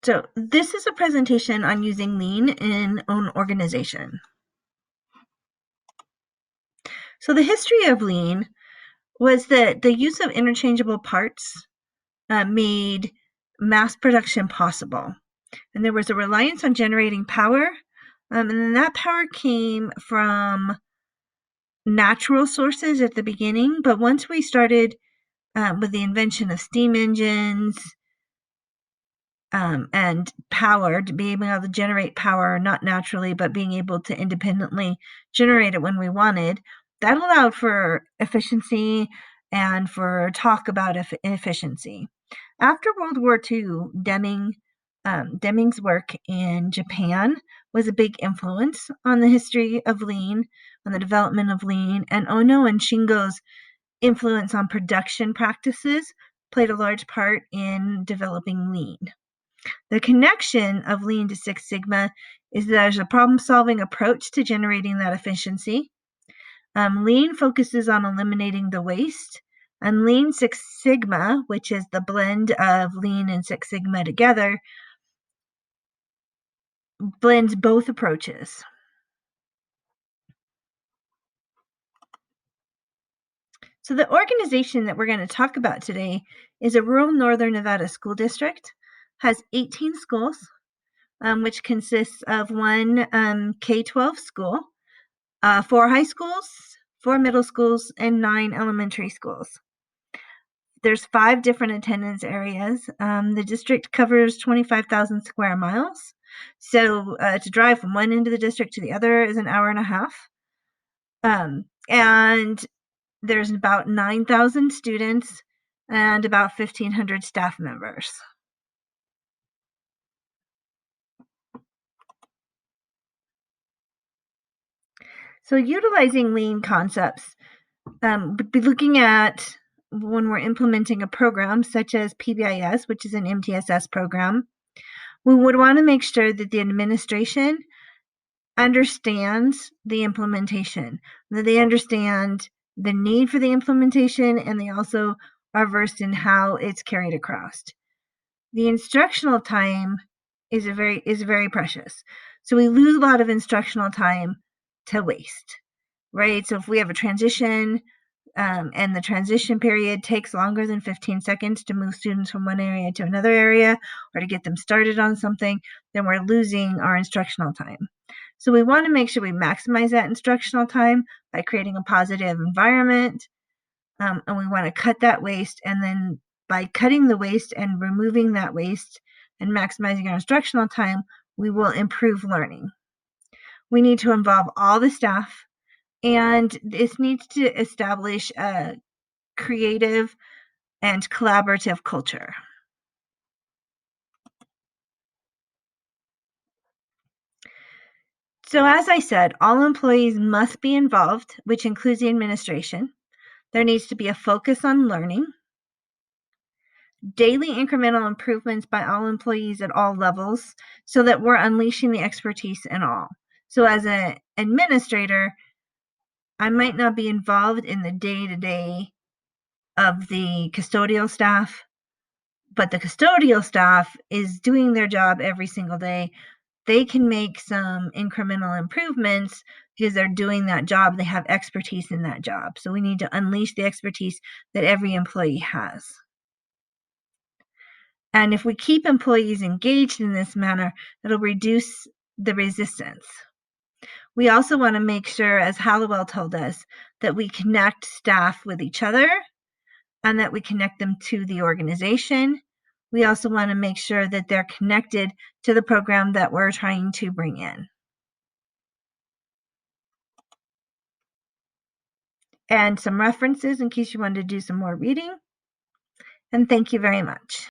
So this is a presentation on using lean in an organization. So the history of lean was that the use of interchangeable parts made mass production possible. And there was a reliance on generating power, and then that power came from natural sources at the beginning. But once we started with the invention of steam engines, and power, to be able to generate power, not naturally, but being able to independently generate it when we wanted, that allowed for efficiency and for talk about efficiency. After World War II, Deming's work in Japan was a big influence on the history of lean, on the development of lean, and Ono and Shingo's influence on production practices played a large part in developing lean. The connection of lean to Six Sigma is that there's a problem-solving approach to generating that efficiency. Lean focuses on eliminating the waste, and Lean Six Sigma, which is the blend of Lean and Six Sigma together, blends both approaches. So the organization that we're going to talk about today is a rural northern Nevada school district, has 18 schools, which consists of one K-12 school, 4 high schools, 4 middle schools, and 9 elementary schools. There's 5 different attendance areas. The district covers 25,000 square miles. So to drive from one end of the district to the other is an hour and a half. And there's about 9,000 students and about 1,500 staff members. So utilizing lean concepts, would be looking at when we're implementing a program such as PBIS, which is an MTSS program, we would want to make sure that the administration understands the implementation, that they understand the need for the implementation, and they also are versed in how it's carried across. The instructional time is very precious. So we lose a lot of instructional time to waste, right? So if we have a transition, and the transition period takes longer than 15 seconds to move students from one area to another area or to get them started on something, then we're losing our instructional time. So we want to make sure we maximize that instructional time by creating a positive environment, and we want to cut that waste, and then by cutting the waste and removing that waste and maximizing our instructional time, we will improve learning. We need to involve all the staff, and this needs to establish a creative and collaborative culture. So as I said, all employees must be involved, which includes the administration. There needs to be a focus on learning, daily incremental improvements by all employees at all levels so that we're unleashing the expertise in all. So as an administrator, I might not be involved in the day-to-day of the custodial staff, but the custodial staff is doing their job every single day. They can make some incremental improvements because they're doing that job. They have expertise in that job. So we need to unleash the expertise that every employee has. And if we keep employees engaged in this manner, it'll reduce the resistance. We also want to make sure, as Hallowell told us, that we connect staff with each other and that we connect them to the organization. We also want to make sure that they're connected to the program that we're trying to bring in. And some references in case you want to do some more reading. And thank you very much.